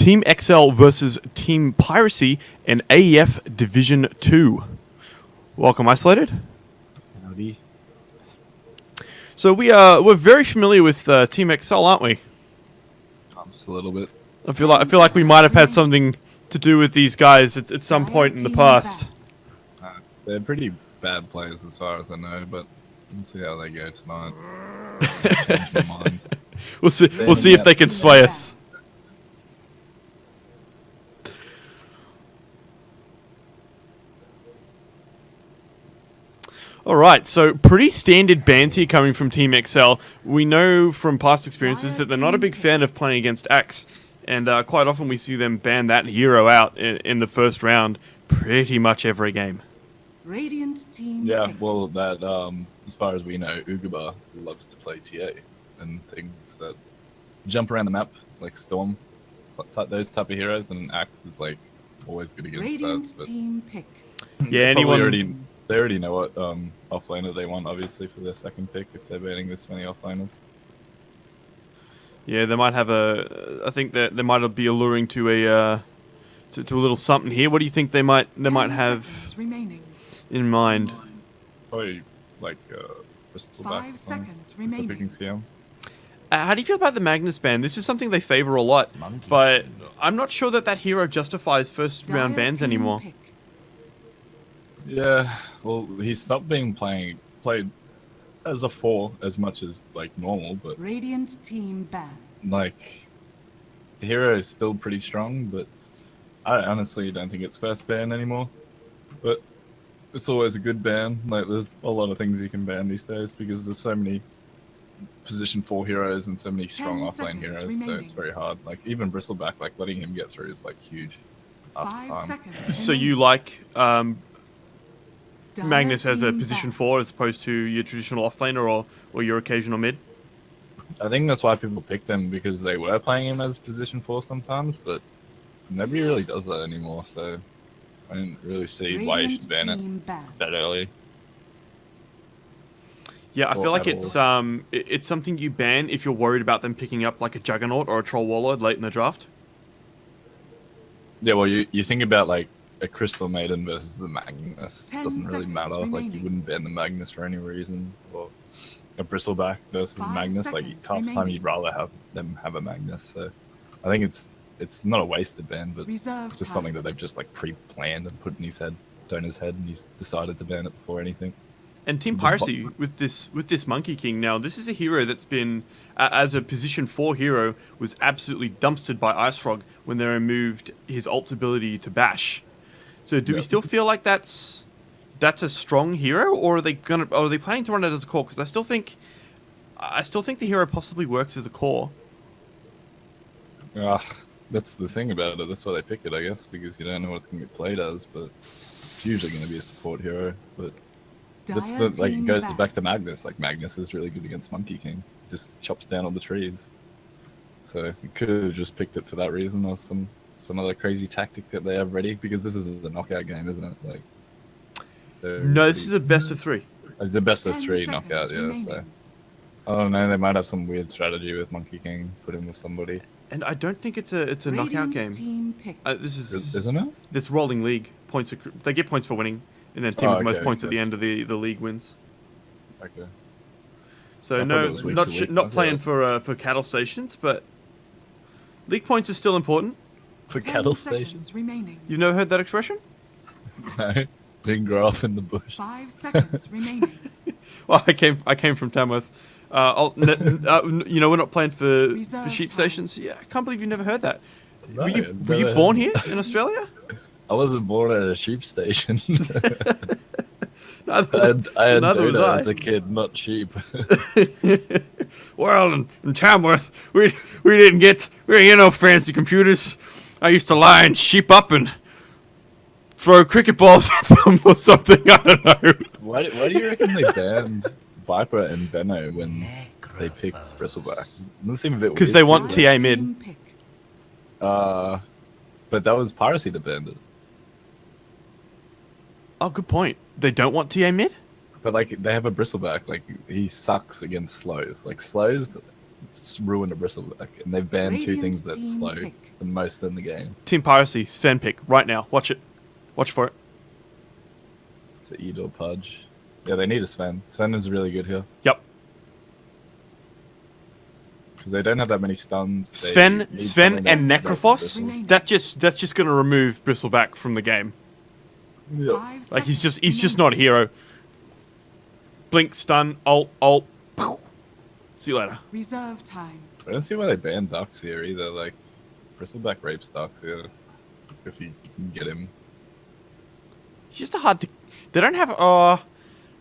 Team XL versus Team Piracy in AEF Division 2. Welcome, Isolated. Howdy. So we're very familiar with Team XL, aren't we? Just a little bit. I feel like we might have had something to do with these guys at some point in the past. They're pretty bad players as far as I know, but we'll see how they go tonight. Change my mind. We'll see if they can sway us. Alright, so pretty standard bans here coming from Team XL. We know from past experiences that they're not a big fan of playing against Axe, and quite often we see them ban that hero out in the first round pretty much every game. Radiant team. Yeah, well, that as far as we know, Ugaba loves to play TA and things that jump around the map like Storm, those type of heroes, and Axe is like always good against Radiant that. team pick. Yeah, They already know what offlaner they want, obviously, for their second pick if they're banning this many offlaners. Yeah, they might have I think that they might be alluring to a little something here. What do you think they might have in mind? Probably like Bristol back 5 seconds for remaining. picking scam. How do you feel about the Magnus ban? This is something they favor a lot, but I'm not sure that hero justifies first round bans anymore. Pick. Yeah, well, he stopped being played as a 4 as much as like normal, but Radiant team ban. like the hero is still pretty strong, but I honestly don't think it's first ban anymore. But it's always a good ban. Like there's a lot of things you can ban these days because there's so many position 4 heroes and so many strong 10 offlane heroes, seconds so remaining. it's very hard. Like even Bristleback, like letting him get through is like huge after 5 time. seconds. So you like Dire Magnus as a team position ban. 4 as opposed to your traditional offlaner or your occasional mid? I think that's why people picked him, because they were playing him as position 4 sometimes, but nobody really does that anymore, so I didn't really see why you should ban it team ban. that early. Yeah, I Or feel like at it's something you ban if you're worried about them picking up like a Juggernaut or a Troll Warlord late in the draft. Yeah, well, you think about like a Crystal Maiden versus a Magnus. 10 It doesn't really seconds matter. Like you remaining. wouldn't ban the Magnus for any reason. Or a Bristleback versus 5 Magnus. Like seconds half the time remaining. you'd rather have them have a Magnus. So I think it's not a wasted ban, but Reserve it's just time. something that they've just like pre-planned and put in his head, Donor's head, and he's decided to ban it before anything. And Team Piracy with this Monkey King now, this is a hero that's been as a position 4 hero was absolutely dumpstered by Ice Frog when they removed his ult's ability to bash. So do we Yep. still feel like that's a strong hero, or are they planning to run it as a core? Because I still think the hero possibly works as a core. That's the thing about it. That's why they pick it, I guess, because you don't know what it's going to get played as, but it's usually going to be a support hero. But that's Dire like it team goes ban. back to Magnus. Like Magnus is really good against Monkey King. Just chops down all the trees. So you could have just picked it for that reason, or some other crazy tactic that they have ready, because this is a knockout game, isn't it? Like, so No, this is a best of 3. it's a best of 10 3 seconds knockout. Yeah. remaining. So I don't know. They might have some weird strategy with Monkey King. Put him with somebody, And I don't think it's a knockout Radiant game. team pick. This is isn't it? this rolling league points. They get points for winning, and then team with the most okay, points at okay. the end of the league wins. Okay. So I thought no, it was week to week, not okay. playing for cattle stations, but league points are still important. For 10 cattle seconds station. remaining. You've never heard that expression? No, didn't grow up in the bush. 5 seconds remaining. Well, I came from Tamworth. You know, we're not playing for Reserve sheep time. stations. Yeah, I can't believe you've never heard that. No, were you never born heard. here in Australia? I wasn't born at a sheep station. No, I had neither was Dota I. as a kid, not sheep. Well, in Tamworth, we didn't get no fancy computers. I used to line sheep up and throw cricket balls at them or something. I don't know. Why do you reckon they banned Viper and Benno when they picked Bristleback? Doesn't seem a bit weird. Because they want Dire TA mid. team pick. But that was Piracy that banned it. Oh, good point. They don't want TA mid? But like they have a Bristleback, like he sucks against slows. Like slows, ruined a Bristleback, and they've banned two Radiant things that team slow pick. the most in the game. Team Piracy, Sven pick, right now. Watch it. Watch for it. It's an Edor Pudge. Yeah, they need a Sven. Sven is really good here. Yep. Because they don't have that many stuns. They Sven need something that and breaks Necrophos, Bristle. that's just going to remove Bristleback from the game. Yep. 5 Like he's seconds just remaining. not a hero. Blink, stun, ult. Pow. See you later. Reserve time. I don't see why they banned Ducks here either. Like, Bristleback rapes Ducks here. If you can get him. It's just hard to. They don't have. I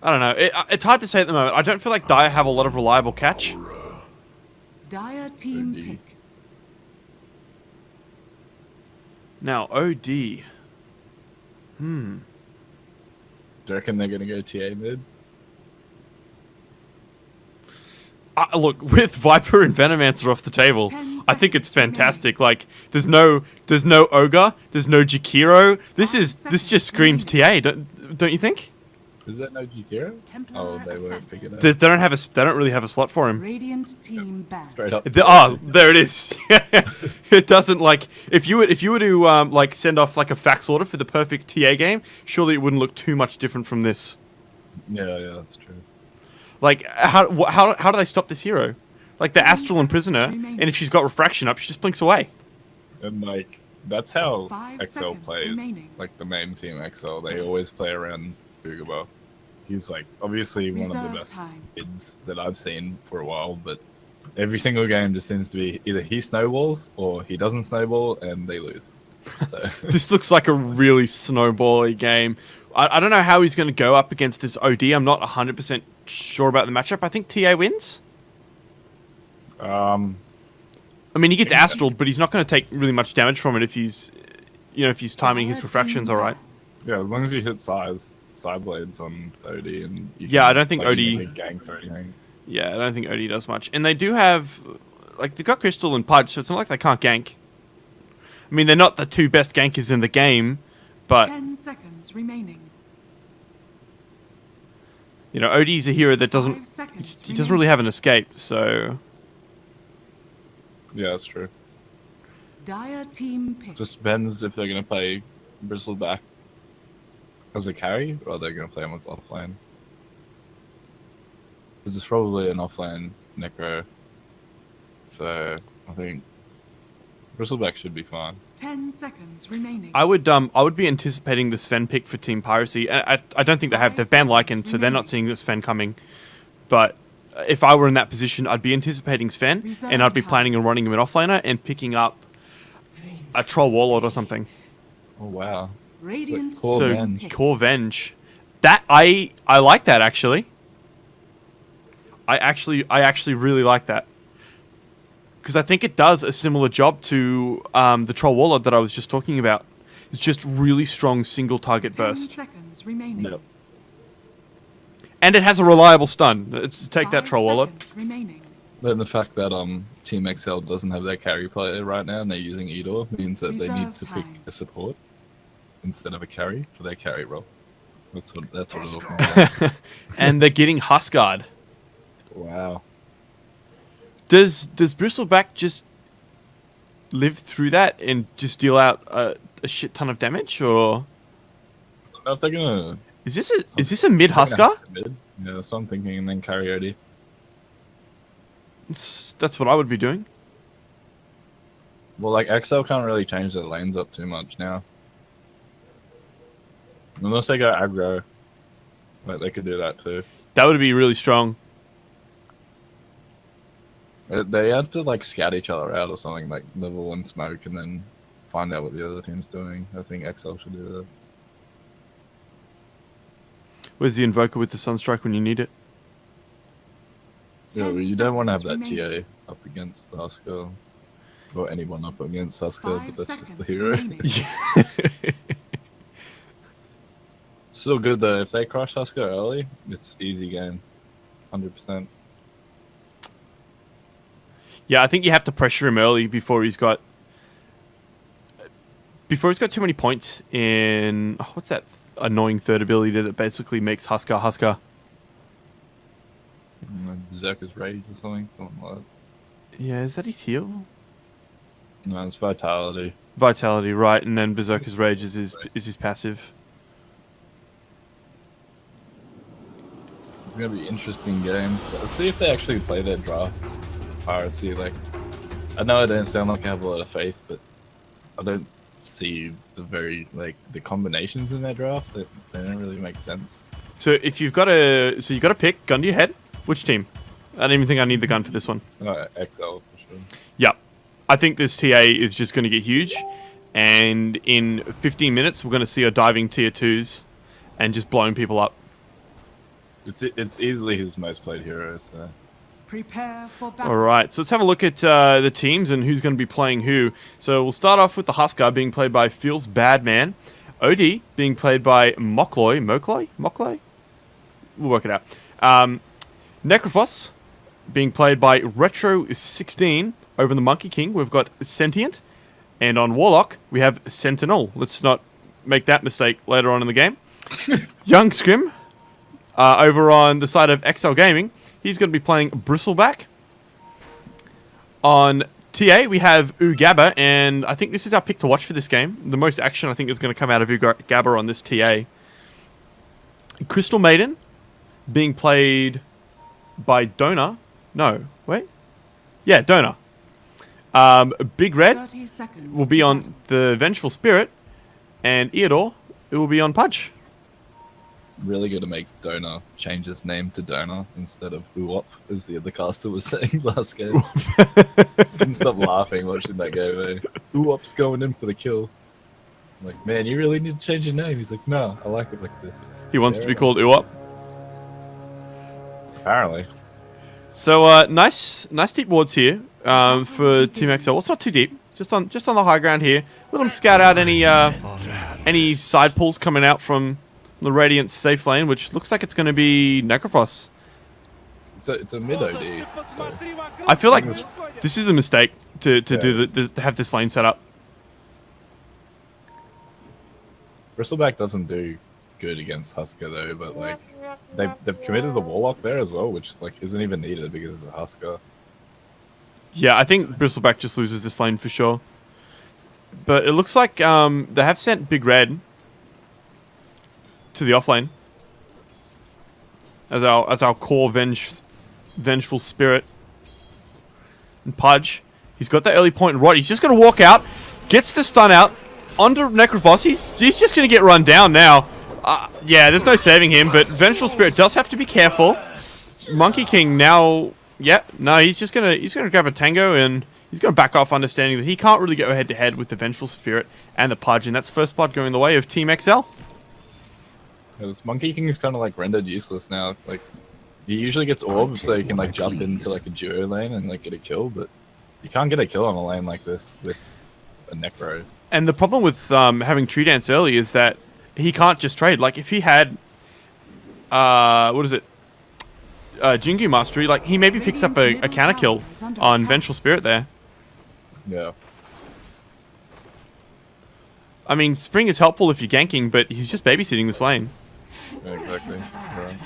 don't know. It's hard to say at the moment. I don't feel like Dire have a lot of reliable catch. Dire team OD. pick. Now OD. Do you reckon they're going to go TA mid? Look, with Viper and Venomancer off the table, 10 I think it's seconds fantastic. Like, there's no Ogre, there's no Jakiro. This 5 just screams seconds TA, don't you think? Is that no Jikiro? Templar Oh, they won't assassin. pick it up. They don't really have a slot for him. Radiant team banned. Straight up. There it is. It doesn't like if you were to like send off like a fax order for the perfect TA game, surely it wouldn't look too much different from this. Yeah, that's true. Like how do they stop this hero? Like the 10 Astral Imprisoner, seconds remaining. and if she's got refraction up, she just blinks away. And like that's how 5 XL seconds plays. remaining. Like the main team XL, they always play around Bugaba. He's like obviously one of the Reserve best time. kids that I've seen for a while, but every single game just seems to be either he snowballs or he doesn't snowball and they lose. So This looks like a really snowbally game. I don't know how he's going to go up against this OD. I'm not 100% sure about the matchup. I think TA wins. I mean, he gets astraled, but he's not going to take really much damage from it if he's, if he's timing his Dire refractions team all right. yeah, as long as you hit side blades on OD and you Yeah, can, I don't think like, OD really gank or anything. Yeah, I don't think OD does much. And they do have, like, they've got Crystal and Pudge, so it's not like they can't gank. I mean, they're not the two best gankers in the game, but, 10 seconds remaining. OD's a hero that 5 doesn't, seconds he doesn't really have an escape, so... Yeah, that's true. Dire team pick. Just depends if they're gonna play Bristleback as a carry or they're gonna play him as offlane. Because it's probably an offlane Necro. So I think Bristleback should be fine. 10 seconds remaining. I would be anticipating the Sven pick for Team Piracy. I don't think they have. They've banned Lycan, so they're not seeing the Sven coming. But if I were in that position, I'd be anticipating Sven, and I'd be planning on running him an offlaner and picking up a Troll Warlord or something. Oh wow. Radiant Core So Venge. pick. Core Venge, that I like that actually. I actually really like that because I think it does a similar job to the Troll Warlord that I was just talking about. It's just really strong single target 10 burst, seconds remaining. Yep. and it has a reliable stun. Let's take that 5 Troll Warlord. seconds remaining. Then the fact that Team XL doesn't have their carry player right now and they're using Edor means that they need Reserve to pick time. a support instead of a carry for their carry role. That's what it all comes down. And they're getting Huskard. Wow. Does Bristleback just live through that and just deal out a shit ton of damage, or I don't know if they're gonna is this a mid they're gonna Huskar? Husk mid. Yeah, that's what I'm thinking, and then carry OD. That's what I would be doing. Well, like XL can't really change their lanes up too much now. Unless they go aggro. Like they could do that too. That would be really strong. They have to like scout each other out or something, like level 1 smoke and then find out what the other team's doing. I think XL should do that. Where's the Invoker with the Sunstrike when you need it? Yeah, 10 but you don't want to have that seconds remaining. TA up against the Husker. Or anyone up against Husker, 5 but that's just the seconds hero. remaining. Still good though, if they crush Husker early, it's easy game. 100%. Yeah, I think you have to pressure him early before he's got too many points in what's that annoying third ability that basically makes Husker. Berserker's Rage or something like that. Yeah, is that his heal? No, it's Vitality. Vitality, right, and then Berserker's Rage is his passive. It's gonna be an interesting game. Let's see if they actually play their draft. Piracy, like, I know I don't sound like I have a lot of faith, but I don't see the combinations in their draft. They don't really make sense. So if you've got you got to pick gun to your head. Which team? I don't even think I need the gun for this one. XL for sure. Yep. I think this TA is just going to get huge, and in 15 minutes we're going to see a diving tier 2s and just blowing people up. It's easily his most played hero. So. Prepare for battle. All right, so let's have a look at the teams and who's going to be playing who. So we'll start off with the Husker being played by Feels Badman, OD being played by Mokloy. We'll work it out. Necrophos being played by Retro16. Over the Monkey King, we've got Sentient, and on Warlock we have Sentinel. Let's not make that mistake later on in the game. Young Scrim, over on the side of XL Gaming, he's going to be playing Bristleback. On TA, we have Ugaba, and I think this is our pick to watch for this game. The most action I think is going to come out of Ugaba on this TA. Crystal Maiden, being played by Donor. No, wait. Yeah, Donor. Big Red 30 seconds will be to on battle. the Vengeful Spirit, and Eodor, it will be on Pudge. Really good to make Donor change his name to Donor instead of Uop, as the other caster was saying last game. Couldn't stop laughing watching that game. Uop's going in for the kill. I'm like, man, you really need to change your name. He's like, no, I like it like this. He wants to be called Uop. Apparently. So nice deep wards here for Team XL. Well, it's not too deep, just on the high ground here. Let them scout out any side pulls coming out from the Radiant safe lane, which looks like it's going to be Necrophos. It's a mid OD. So. I feel like this is a mistake to have this lane set up. Bristleback doesn't do good against Husker though, but like they've committed the Warlock there as well, which like isn't even needed because it's a Husker. Yeah, I think Bristleback just loses this lane for sure. But it looks like they have sent Big Red to the offlane as our core vengeful spirit. And Pudge, he's got that early point right. He's just gonna walk out, gets the stun out onto Necrophos. He's just gonna get run down now. Yeah, there's no saving him, but Vengeful Spirit does have to be careful. Monkey King now, yeah, no, he's gonna grab a Tango and he's gonna back off, understanding that he can't really go head to head with the Vengeful Spirit and the Pudge, and that's first blood going the way of Team XL. Yeah, this Monkey King is kind of like rendered useless now. Like he usually gets orbs so he can like jump into like a duo lane and like get a kill, but you can't get a kill on a lane like this with a Necro. And the problem with having Tree Dance early is that he can't just trade. Like, if he had, Jingu Mastery, like, he maybe picks up a counter kill on Vengeful Spirit there. Yeah. I mean, Spring is helpful if you're ganking, but he's just babysitting this lane. Yeah, exactly. Right.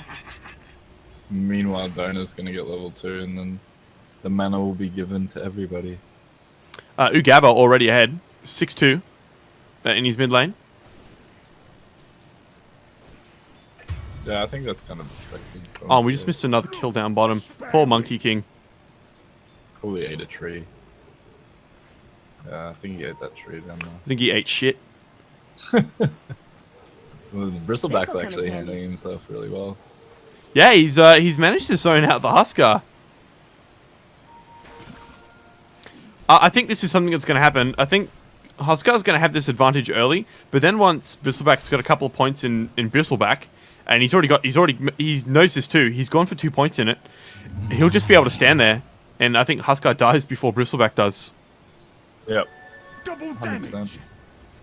Meanwhile, Donor's gonna get level 2, and then the mana will be given to everybody. Ugaba already ahead, 6-2 in his mid lane. Yeah, I think that's kind of expected. Oh, we just missed another kill down bottom. Poor Monkey King. Probably ate a tree. Yeah, I think he ate that tree down there. I think he ate shit. Well, Bristleback's actually handling himself really well. Yeah, he's managed to zone out the Husker. I think this is something that's going to happen. I think Huskar's going to have this advantage early, but then once Bristleback's got a couple of points in Bristleback, and he knows this too. He's gone for 2 points in it. He'll just be able to stand there, and I think Husker dies before Bristleback does. Yep. 100%.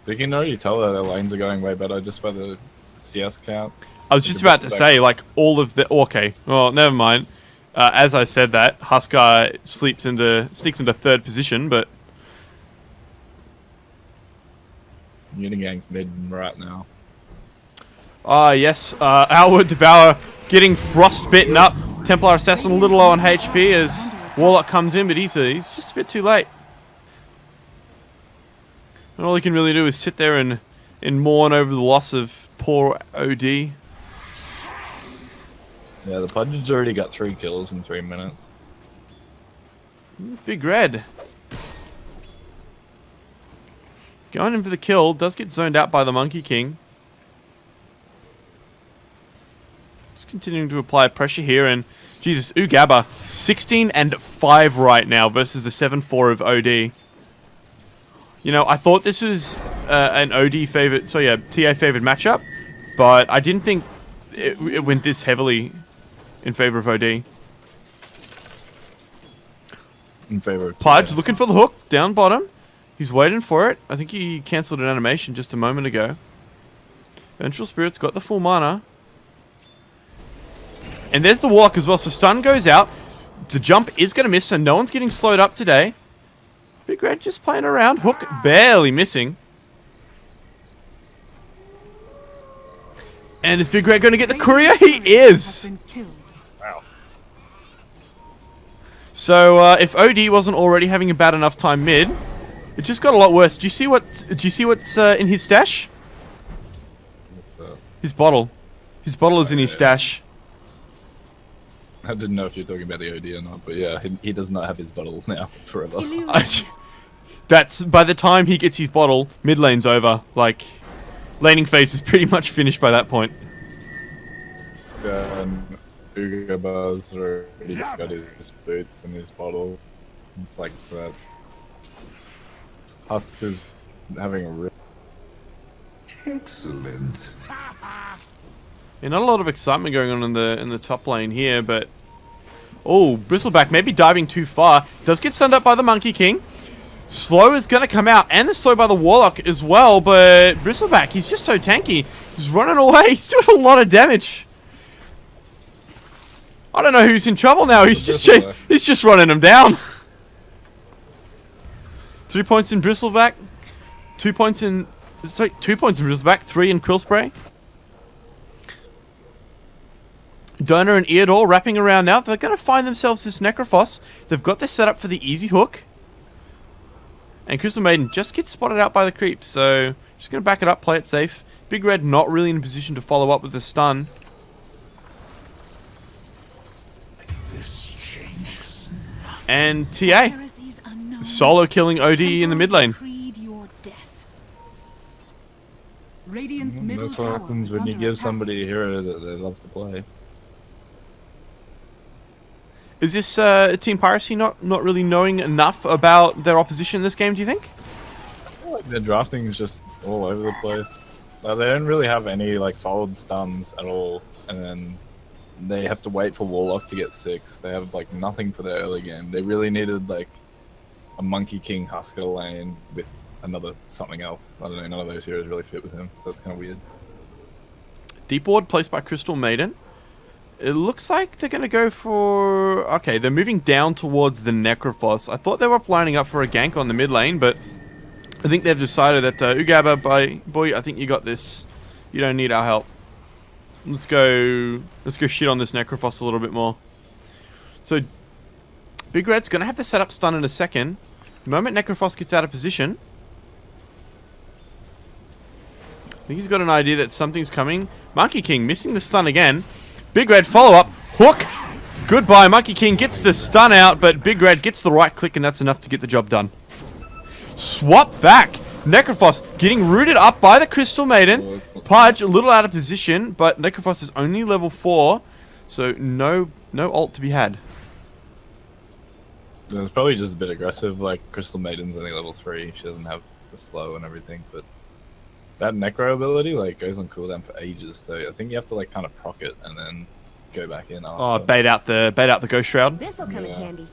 They can already tell that their lanes are going way better just by the CS count. I was just about to say, like, all of the... Okay, well, never mind. As I said that, Husker sneaks into third position, but... I'm getting ganked mid right now. Yes, Outward Devourer getting frostbitten up. Templar Assassin a little low on HP as Warlock comes in, but he's just a bit too late. And all he can really do is sit there and mourn over the loss of poor OD. Yeah, the Pudge's already got 3 kills in 3 minutes. Big Red. Going in for the kill. Does get zoned out by the Monkey King. Just continuing to apply pressure here. And, Jesus, Ugaba, 16-5 right now versus the 7-4 of OD. You know, I thought this was an OD favorite, so yeah, TA favored matchup, but I didn't think it went this heavily in favor of OD. In favor of Pudge TA. looking for the hook, down bottom. He's waiting for it. I think he cancelled an animation just a moment ago. Vengeful Spirit's got the full mana. And there's the Warlock as well, so stun goes out. The jump is going to miss, so no one's getting slowed up today. Big Red just playing around. Hook barely missing. And is Big Red going to get the courier? He is! Wow. So if OD wasn't already having a bad enough time mid, it just got a lot worse. Do you see what's in his stash? What's His bottle. His bottle is in his stash. I didn't know if you're talking about the OD or not, but yeah, he does not have his bottle now forever. That's by the time he gets his bottle, mid lane's over. Like, laning phase is pretty much finished by that point. And Ugaba's already got his boots and his bottle. It's like that. Husk is having a real. Excellent. Yeah, not a lot of excitement going on in the top lane here, but oh, Bristleback maybe diving too far. Does get stunned up by the Monkey King. Slow is going to come out, and the slow by the Warlock as well, but Bristleback, he's just so tanky. He's running away. He's doing a lot of damage. I don't know who's in trouble now. He's just running him down. 3 points in Bristleback. 2 points in... Sorry, 2 points in Bristleback. 3 in Quill Spray. Donor and Eodor wrapping around now. They're going to find themselves this Necrophos. They've got this set up for the easy hook. And Crystal Maiden just gets spotted out by the creeps. So, just going to back it up, play it safe. Big Red not really in a position to follow up with a stun. This changes. And TA. Solo killing OD in the mid lane. Radiant's middle That's what tower happens is when you under give attack. somebody a hero that they love to play. Is this Team Piracy not really knowing enough about their opposition in this game, do you think? Like their drafting is just all over the place. Like, they don't really have any like solid stuns at all, and then they have to wait for Warlock to get 6. They have like nothing for their early game. They really needed like a Monkey King Husker lane with another something else. I don't know, none of those heroes really fit with him, so it's kind of weird. Deep Ward placed by Crystal Maiden. It looks like they're going to go for... Okay, they're moving down towards the Necrophos. I thought they were lining up for a gank on the mid lane, but I think they've decided that Ugaba, boy, I think you got this. You don't need our help. Let's go shit on this Necrophos a little bit more. So, Big Red's going to have to set up stun in a second. The moment Necrophos gets out of position, I think he's got an idea that something's coming. Monkey King missing the stun again. Big Red follow-up. Hook. Goodbye. Monkey King gets the stun out, but Big Red gets the right click, and that's enough to get the job done. Swap back. Necrophos getting rooted up by the Crystal Maiden. Pudge a little out of position, but Necrophos is only level 4, so no ult to be had. It's probably just a bit aggressive. Like Crystal Maiden's only level 3. She doesn't have the slow and everything, but that Necro ability like goes on cooldown for ages. So I think you have to like kind of proc it and then go back in after. Oh, bait out the Ghost Shroud. This'll come in handy.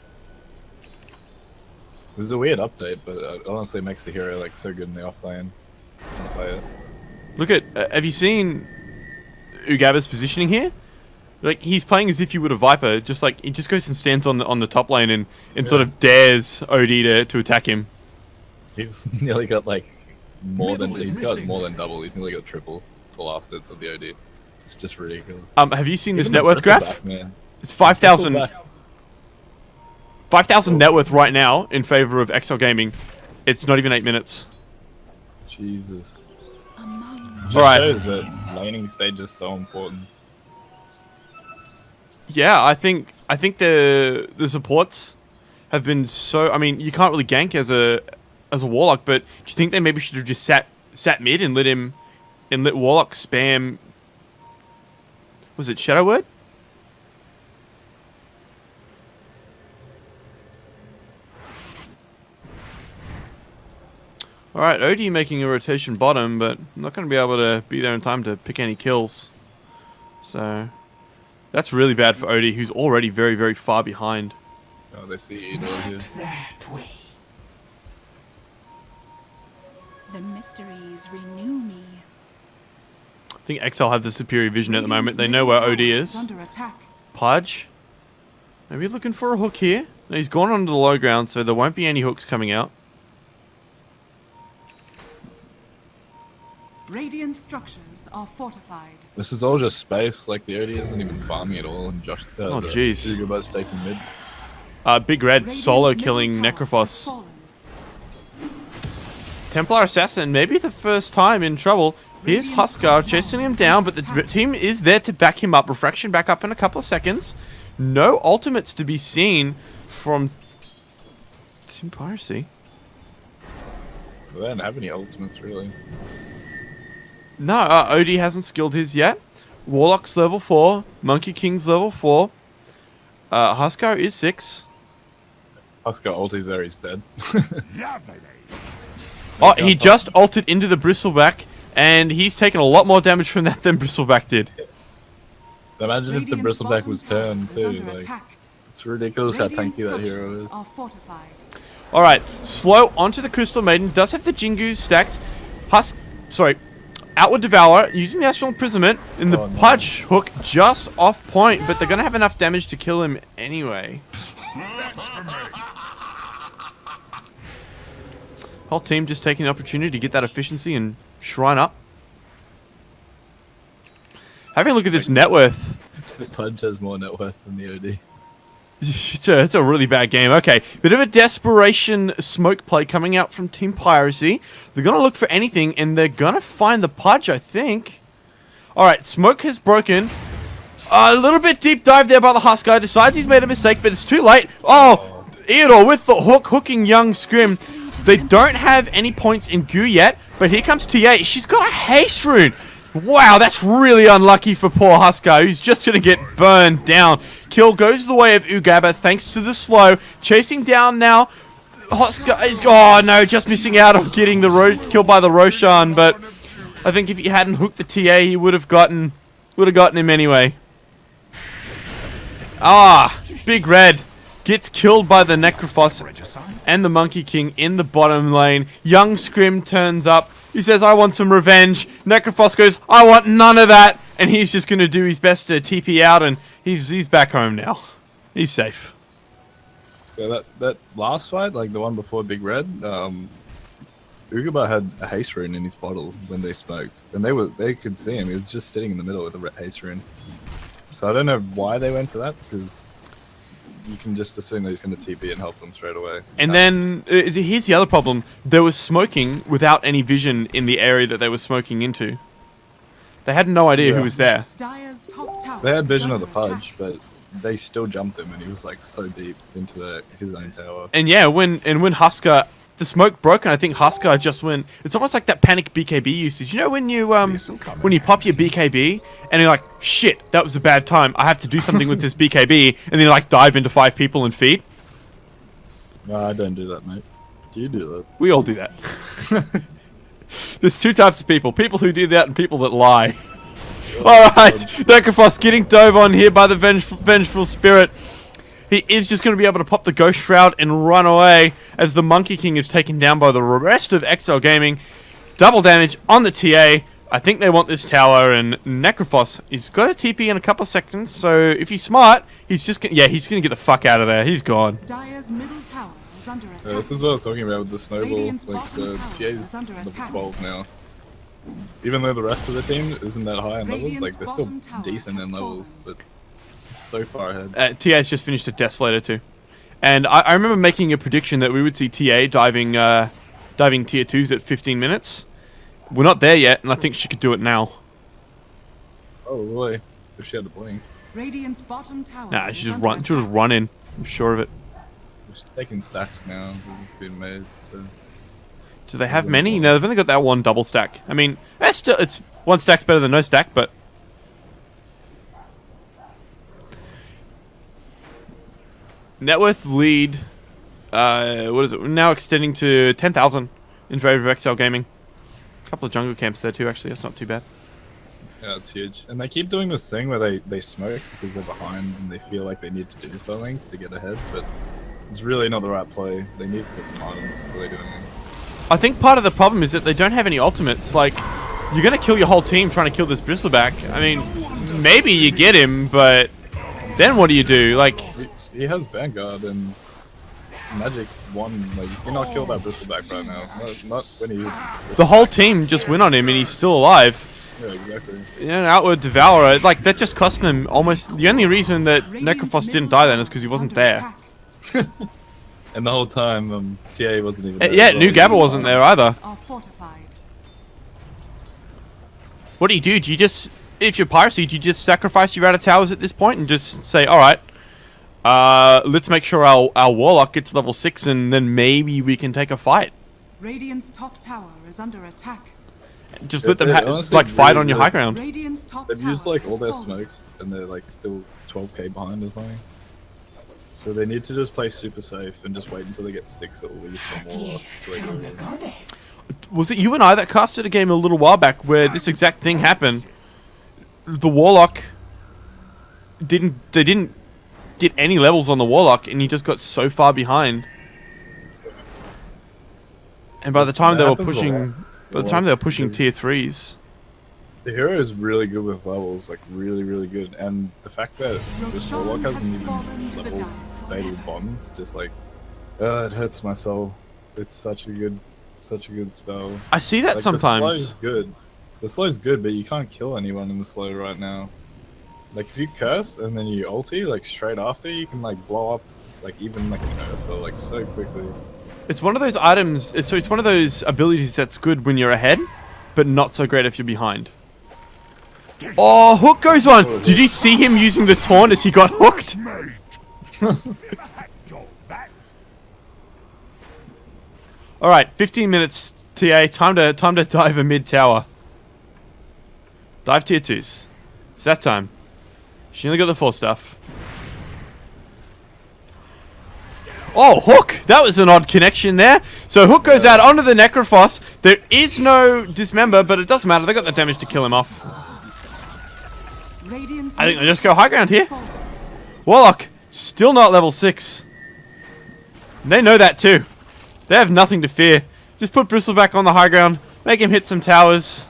It was a weird update, but it honestly makes the hero like so good in the offlane. Play it. Look at, have you seen Ugaba's positioning here? Like, he's playing as if he would a Viper, just like, he just goes and stands on the top lane and sort of dares OD to attack him. He's nearly got like Middle is he's got missing. more than double. He's nearly got triple the last hits of the OD. It's just ridiculous. Have you seen this Even net the worth graph? Bristleback, man. It's 5,000. Bristleback. 5,000 net worth right now in favor of XL Gaming. It's not even 8 minutes. Jesus. Just Alright. shows that laning stage is so important. Yeah, I think the supports have been so. I mean, you can't really gank as a warlock, but do you think they maybe should have just sat mid and let warlock spam? Was it Shadow Word? Alright, Odie making a rotation bottom, but I'm not going to be able to be there in time to pick any kills. So, that's really bad for Odie, who's already very, very far behind. Oh, they see Edo here. That way. The mysteries renew me. I think XL have the superior vision at the moment. They know where Odie is. Under attack. Pudge. Maybe looking for a hook here. No, he's gone onto the low ground, so there won't be any hooks coming out. Radiant structures are fortified. This is all just space, like the OD isn't even farming at all, and Josh, Oh, jeez. Ugabo's taking mid. Big Red Radiant's solo middle killing tower has Necrophos. fallen. Templar Assassin, maybe the first time in trouble. Here's Huskar chasing him down, but the team is there to back him up. Refraction back up in a couple of seconds. No ultimates to be seen from Team Piracy. They don't have any ultimates, really. No, Odie hasn't skilled his yet. Warlock's level 4. Monkey King's level 4. Huskar is 6. Huskar ultis there, he's dead. Oh, he just ulted into the Bristleback, and he's taken a lot more damage from that than Bristleback did. Imagine if the Radiant's Bristleback bottom was tower turned is too, under like, attack. it's ridiculous how Radiant tanky that hero structures is. are fortified. Alright, slow onto the Crystal Maiden. Does have the Jingu stacks. Outward Devour using the Astral Imprisonment and the Oh, no. Pudge hook just off point, but they're going to have enough damage to kill him anyway. Whole team just taking the opportunity to get that efficiency and shrine up. Having a look at this net worth. The Pudge has more net worth than the OD. It's a really bad game. Okay, bit of a desperation smoke play coming out from Team Piracy. They're going to look for anything, and they're going to find the Pudge, I think. Alright, smoke has broken. A little bit deep dive there by the Huskar. Decides he's made a mistake, but it's too late. Oh, Eodor with the hook, hooking young Scrim. They don't have any points in Goo yet, but here comes TA. She's got a haste rune. Wow, that's really unlucky for poor Huskar, who's just going to get burned down. Kill goes the way of Ugaba thanks to the slow. Chasing down now. Huskar is... Oh, no, just missing out on getting the kill by the Roshan, but I think if he hadn't hooked the TA, he would have gotten him anyway. Ah, Big Red gets killed by the Necrophos and the Monkey King in the bottom lane. Young Scrim turns up. He says, I want some revenge. Necrophos goes, I want none of that. And he's just going to do his best to TP out, and he's back home now. He's safe. Yeah, that last fight, like the one before Big Red, Ugaba had a haste rune in his bottle when they smoked, and they could see him. He was just sitting in the middle with a haste rune. So I don't know why they went for that, because you can just assume that he's going to TP and help them straight away. And then, here's the other problem. There was smoking without any vision in the area that they were smoking into. They had no idea who was there. Dire's top tower They had is vision of the under Pudge, attack. but they still jumped him, and he was like so deep into his own tower. And yeah, when Huskar, the smoke broke, and I think Huskar just went. It's almost like that panic BKB usage. You know when you pop your BKB and you're like, shit, that was a bad time. I have to do something with this BKB, and then you like dive into 5 people and feed. No, I don't do that, mate. Do you do that? We all do that. There's 2 types of people: people who do that and people that lie. All right, Necrophos getting dove on here by the vengeful spirit. He is just going to be able to pop the Ghost Shroud and run away as the Monkey King is taken down by the rest of XL Gaming. Double damage on the TA. I think they want this tower, and Necrophos is got a TP in a couple of seconds, so if he's smart, he's just gonna, he's going to get the fuck out of there. He's gone. Dire's middle tower is under attack. Yeah, this is what I was talking about with the snowball. Radiant's Like bottom the tower TA's is under level attack. 12 now. Even though the rest of the team isn't that high in levels, Radiant's like they're still bottom tower decent has in levels, but so far ahead. TA's just finished a Desolator too. And I remember making a prediction that we would see TA diving tier 2s at 15 minutes. We're not there yet, and I think she could do it now. Oh boy, if she had a blink. Radiant's bottom tower. Nah, is she just under run. She'll just attack. run in. I'm sure of it. She's taking stacks now. They've been made. So Do they have many? No, they've only got that one double stack. I mean, it's one stack's better than no stack, but net worth lead. What is it? We're now extending to 10,000 in favor of XL Gaming. A couple of jungle camps there too. Actually, that's not too bad. yeah, it's huge. And they keep doing this thing where they smoke because they're behind and they feel like they need to do something to get ahead, but it's really not the right play. They need to put some items before they do anything. I think part of the problem is that they don't have any ultimates. Like, you're gonna kill your whole team trying to kill this bristleback. I mean, maybe you get him, but then what do you do? Like, He has Vanguard and Magic's one. Like, you cannot kill that bristleback right now. Not when he. the whole team just win on him and he's still alive. Yeah, exactly. Yeah, an outward devourer. Like, that just cost them almost. The only reason that Necrophos didn't die then is because he wasn't there. And the whole time, TA wasn't even there. Yeah, as well. New Gabba wasn't there either. Are fortified. What do? Do you just, if you're piracy, do you just sacrifice your outer towers at this point and just say, alright, let's make sure our Warlock gets level 6 and then maybe we can take a fight? Radiant's top tower is under attack. Just Yeah, let them they're honestly like fight really on your good. high ground. Radiant's top They've tower used like all has their fallen. smokes and they're like still 12k behind or something. So they need to just play super safe and just wait until they get 6 at least or more. So they go in. Was it you and I that casted a game a little while back where this exact thing happened? The Warlock they didn't get any levels on the Warlock and he just got so far behind. And by the time they were happens a lot. pushing Because tier 3s. The hero is really good with levels, like really, really good. And the fact that this Roshan Warlock has hasn't fallen even to the level dive fatal forever. bonds, just like, it hurts my soul. It's such a good spell. I see that Like, The sometimes. slow's good. The slow's good, but you can't kill anyone in the slow right now. Like if you curse and then you ulti, like straight after, you can like blow up, like even like an Ursa, like so quickly. It's one of those items. It's one of those abilities that's good when you're ahead, but not so great if you're behind. Oh, hook goes on. Did you see him using the taunt as he got hooked? All right, 15 minutes. TA, time to dive a mid tower. Dive tier 2s. It's that time. She only got the 4 stuff. Oh, Hook! That was an odd connection there. So Hook goes out onto the Necrophos. There is no Dismember, but it doesn't matter. They got the damage to kill him off. Radiant's I think they middle just go high ground here. has fallen. Warlock, still not level 6. They know that too. They have nothing to fear. Just put Bristleback on the high ground. Make him hit some towers.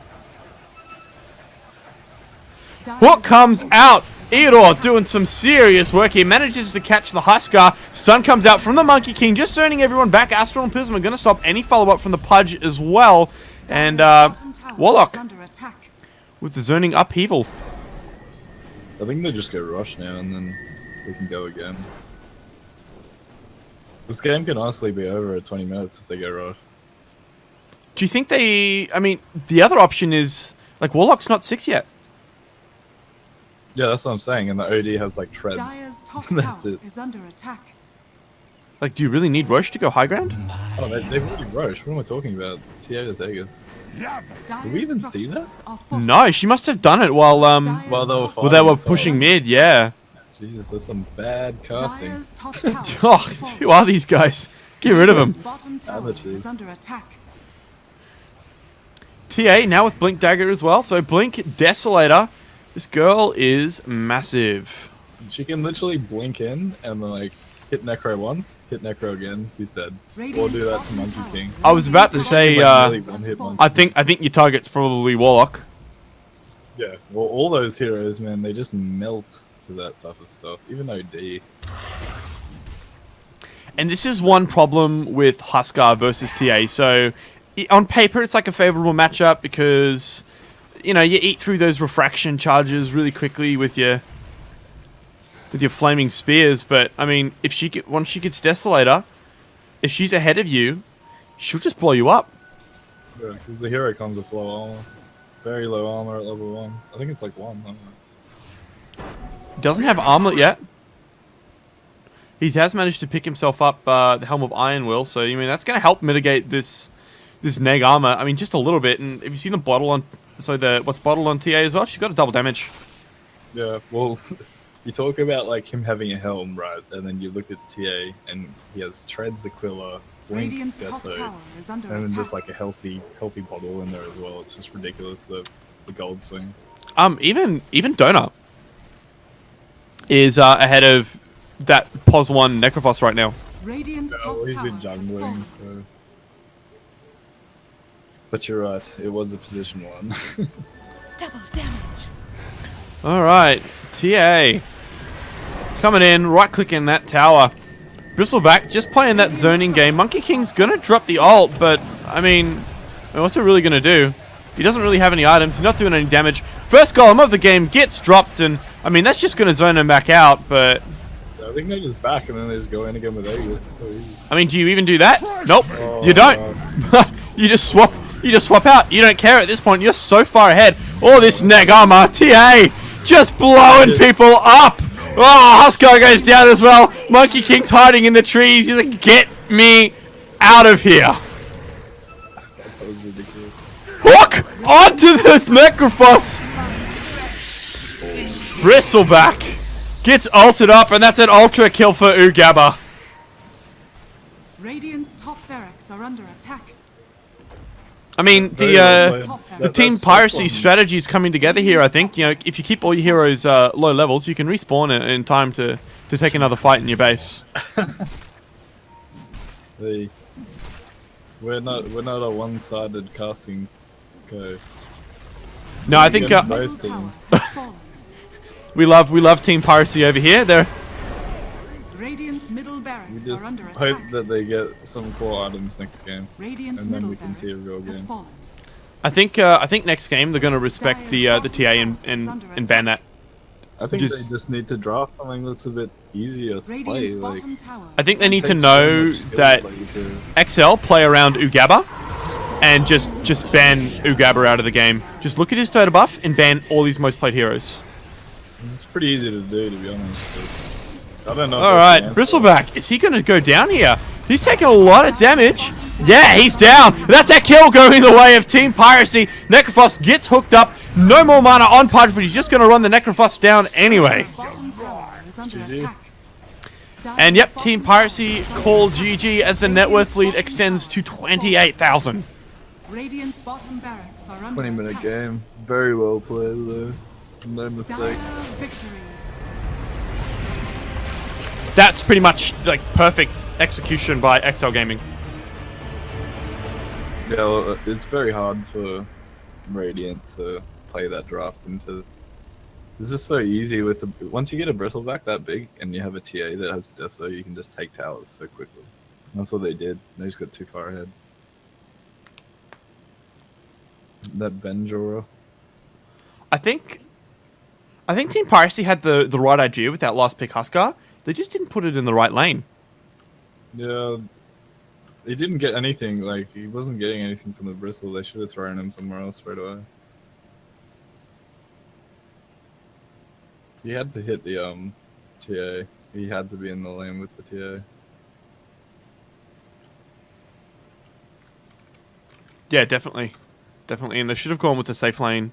Hook comes out. Eeyore doing some serious work here. Manages to catch the Huskar. Stun comes out from the Monkey King. Just turning everyone back. Astral and Prism are going to stop any follow-up from the Pudge as well. And Warlock with the zoning upheaval. I think they just go rush now and then we can go again. This game can honestly be over at 20 minutes if they go rush. Do you think they... I mean, the other option is... Like, Warlock's not 6 yet. Yeah, that's what I'm saying, and the OD has like treads. Dire's top That's tower it. is under attack. Like, do you really need Roche to go high ground? Oh, they've already rushed. What am I talking about? TA is Aegis. Dire's we even see that? structures are fortified. No, she must have done it while Dire's While they were top well, they were Top. pushing mid, yeah. Jesus, that's some bad casting. Dire's top tower Oh, has fallen. who are these guys? Get rid of Radiant's them. bottom tower Amateurs. is under attack. TA now with Blink Dagger as well. So Blink Desolator. This girl is massive. She can literally blink in and then like hit Necro once, hit Necro again, he's dead. Or do that to Monkey King. I was about to say, Like, one hit Monkey. I think your target's probably Warlock. Yeah, well, all those heroes, man, they just melt to that type of stuff. Even OD. And this is one problem with Huskar versus TA. So on paper, it's like a favorable matchup because, you know, you eat through those refraction charges really quickly with your with your flaming spears. But I mean, if once she gets Desolator, if she's ahead of you, she'll just blow you up. Yeah, because the hero comes with low armor. Very low armor at level 1. I think it's like 1. I don't know. Doesn't have armlet yet. He has managed to pick himself up the Helm of Iron Will, so I mean that's going to help mitigate this neg armor. I mean, just a little bit. And have you seen the bottle on? So what's bottled on TA as well? She's got a double damage. Yeah, well, you talk about like him having a helm, right? And then you look at TA, and he has Treads, Aquila, Blink, Radiant's top Deso, tower is under and then attack. just like a healthy bottle in there as well. It's just ridiculous, the gold swing. Even Donut is ahead of that POS 1 Necrophos right now. Radiant's No, top he's tower been has jungling, fallen. so. But you're right, it was a position 1. Double damage. All right, TA coming in, right-clicking that tower. Bristleback just playing that zoning game. Monkey King's gonna drop the ult, but I mean, what's it really gonna do? He doesn't really have any items. He's not doing any damage. First golem of the game gets dropped, and I mean that's just gonna zone him back out. But I think they just back and then they just go in again with Aegis. It's so easy. I mean, do you even do that? Nope, Oh, you don't. You just swap. You just swap out. You don't care at this point. You're so far ahead. All this neg armor, TA, just blowing people up. Oh, Huskar goes down as well. Monkey King's hiding in the trees. He's like, get me out of here. That was ridiculous. Hook onto the Necrophos. Bristleback gets ulted up, and that's an ultra kill for Ugaba. Radiant's top barracks are under attack. I mean, Very well played. the team That's piracy one. strategy is coming together here. I think if you keep all your heroes low levels, you can respawn in time to take another fight in your base. We're not a one-sided casting go. No, I think Against Middle both tower teams. has fallen. we love team piracy over here. They're Radiant's middle We barracks just are under hope attack. that they get some core items next game. Radiant's and then middle we can see a barracks real has game. fallen. I think next game they're going to respect the TA and ban that. I think Just- they just need to draft something that's a bit easier to play. Radiant's Like, bottom tower. I think they is need to takes so know much skill that play to- XL play around Ugaba and just ban Ugaba out of the game. Just look at his total buff and ban all his most played heroes. It's pretty easy to do, to be honest. But I don't know. if All that's right, the answer. Bristleback, is he going to go down here? He's taking a lot of damage. Yeah, he's down. That's a kill going the way of Team Piracy. Necrophos gets hooked up. No more mana on Pudge, but he's just going to run the Necrophos down anyway. Radiant's bottom tower is under GG. attack. And yep, Dire's Team bottom Piracy tower is under call attack. GG as the net worth lead extends to 28,000. Radiant's bottom barracks are under 20-minute attack. game. Very well played, though. No mistake. Dire victory. That's pretty much like perfect execution by XL Gaming. Yeah, well, it's very hard for Radiant to play that draft into. It's just so easy with the. Once you get a Bristleback that big and you have a TA that has Deso, you can just take towers so quickly. And that's what they did. They just got too far ahead. That Benjora. I think Team Piracy had the right idea with that last pick Huskar. They just didn't put it in the right lane. Yeah, he didn't get anything. Like he wasn't getting anything from the Bristle. They should have thrown him somewhere else straight away. He had to hit the TA. He had to be in the lane with the TA. Yeah, definitely. Definitely. And they should have gone with the safe lane.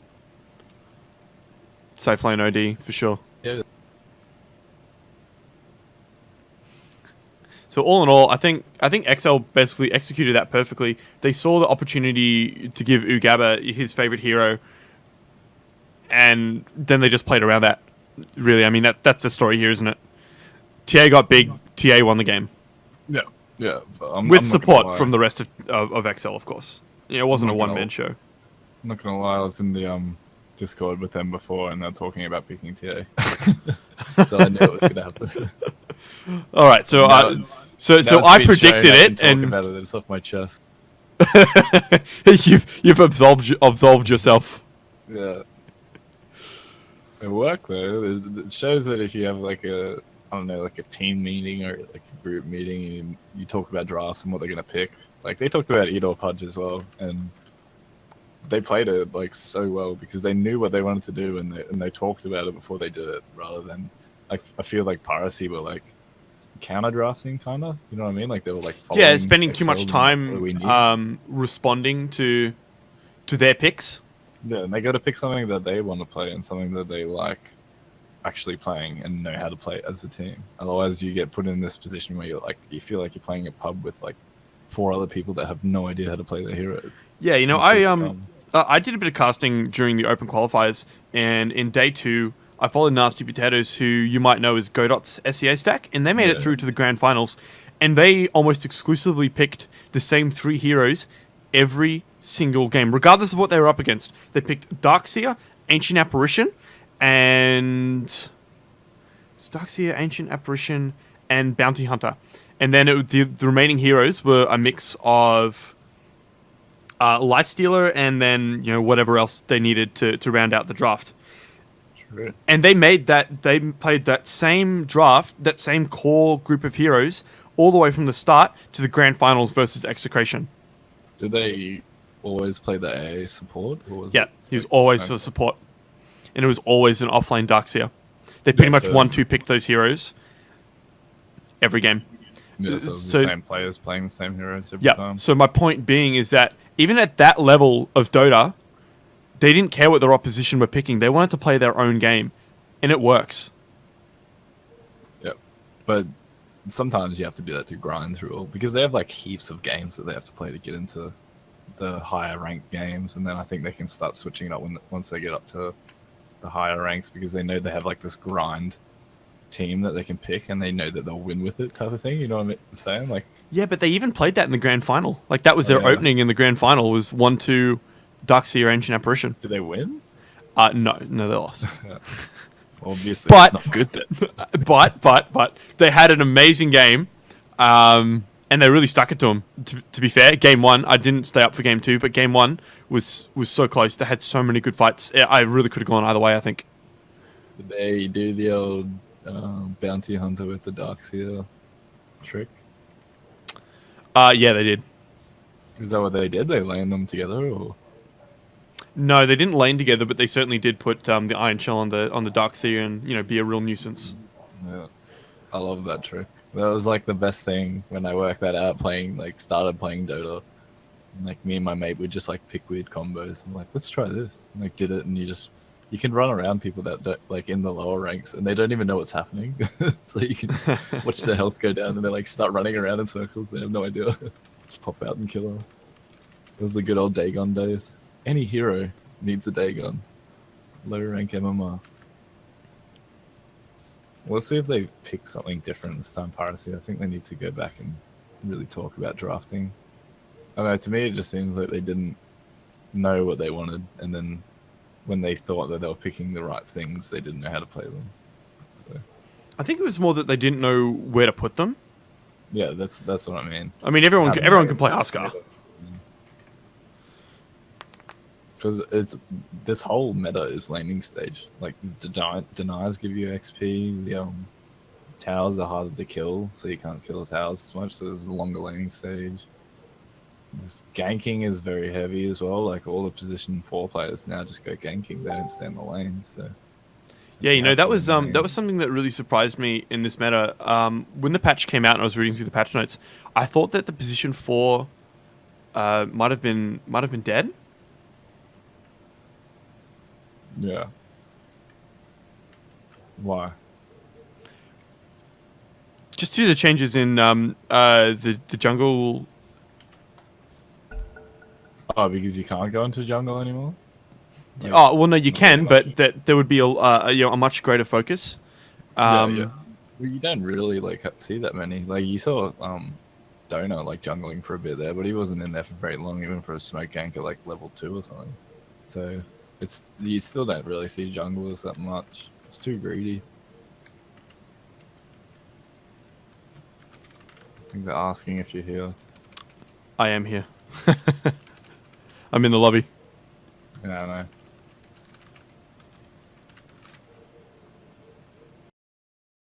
Safe lane OD, for sure. Yeah. So all in all, I think XL basically executed that perfectly. They saw the opportunity to give Ugaba his favorite hero, and then they just played around that. Really, I mean that's the story here, isn't it? TA got big. TA won the game Yeah. Yeah. But with I'm not gonna support lie. from the rest of XL, of course. Yeah, it wasn't a I'm not gonna- one-man show. I'm not gonna lie. I was in the Discord with them before, and they're talking about picking TA. So I knew it was gonna happen. All right, so No, so Now it's I been predicted shown, I can it, talk and about it. It's off my chest. you've absolved yourself. Yeah. It worked though. It shows that if you have like I don't know, like a team meeting or like a group meeting, and you talk about drafts and what they're gonna pick. Like they talked about Eat or Pudge as well, and they played it like so well because they knew what they wanted to do, and they talked about it before they did it, rather than like I feel like Piracy were like counter drafting kind of. You know what I mean? Like they were like Yeah, following spending too much Excel and what we knew. time responding to their picks. Yeah, and they got to pick something that they want to play and something that they like actually playing and know how to play as a team. Otherwise, you get put in this position where you feel like you're playing a pub with like 4 other people that have no idea how to play their heroes. Yeah, you know, That's I did a bit of casting during the open qualifiers, and in day 2, I followed Nasty Potatoes, who you might know as Godot's SEA stack, and they made it through to the grand finals, and they almost exclusively picked the same 3 heroes every single game, regardless of what they were up against. They picked Darkseer, Ancient Apparition, and Darkseer, Ancient Apparition, and Bounty Hunter. And then the remaining heroes were a mix of Lifestealer and then, you know, whatever else they needed to round out the draft. true. And they played that same draft, that same core group of heroes, all the way from the start to the grand finals versus Execration. Did they always play the AA support? Or was Yeah, it he was always for support. And it was always an offlane Darkseer. They pretty much so 1-2 picked those heroes every game. Yeah, so it was so- the same players playing the same heroes every Yeah. time. So my point being is that even at that level of Dota, they didn't care what their opposition were picking. They wanted to play their own game, and it works. Yep. But sometimes you have to do that to grind through all because they have like heaps of games that they have to play to get into the higher ranked games, and then I think they can start switching it up once they get up to the higher ranks because they know they have like this grind team that they can pick and they know that they'll win with it type of thing. You know what I'm saying? Like, Yeah, but they even played that in the grand final. Like, that was their yeah. opening in the grand final, was 1-2 Darkseer, Ancient Apparition. do they win? No, they lost. Obviously, But- it's not good then. but they had an amazing game, and they really stuck it to them. To be fair, game 1, I didn't stay up for game 2, but game 1 was so close. They had so many good fights. I really could have gone either way, I think. Did they do the old bounty hunter with the Darkseer trick? Yeah, they did. Is that what they did? They land them together, or No, they didn't lane together, but they certainly did put the Iron Shell on the Darkseer and, you know, be a real nuisance. yeah, I love that trick. That was like the best thing when I worked that out. Started playing Dota. And, like me and my mate would just like pick weird combos. I'm like, let's try this. And, like did it, and you can run around people that don't, like in the lower ranks, and they don't even know what's happening. So you can watch their health go down, and they like start running around in circles. They have no idea. Just pop out and kill them. Those are the good old Dagon days. Any hero needs a Dagon. Low rank MMR. Let's see if they pick something different this time, Piracy. I think they need to go back and really talk about drafting. I don't know, to me it just seems like they didn't know what they wanted, and then when they thought that they were picking the right things, they didn't know how to play them. So I think it was more that they didn't know where to put them. yeah, that's what I mean. I mean, everyone can play Huskar. Because it's this whole meta is landing stage. Like denies give you XP. The towers are harder to kill, so you can't kill the towers as much. So there's a longer landing stage. This ganking is very heavy as well. Like all the position 4 players now just go ganking. They don't stay in the lane. So Yeah, you know, that was Absolutely. that was something that really surprised me in this meta. When the patch came out and I was reading through the patch notes, I thought that the position 4 might have been dead. yeah. Why? Just due to the changes in the jungle. Oh, because you can't go into jungle anymore? Like, Oh well, no, you can, but that there would be a much greater focus. yeah. Well, you don't really like see that many. Like you saw Donut like jungling for a bit there, but he wasn't in there for very long, even for a smoke gank at like level 2 or something. So you still don't really see junglers that much. It's too greedy. I think they're asking if you're here. I am here. I'm in the lobby. Yeah, I know.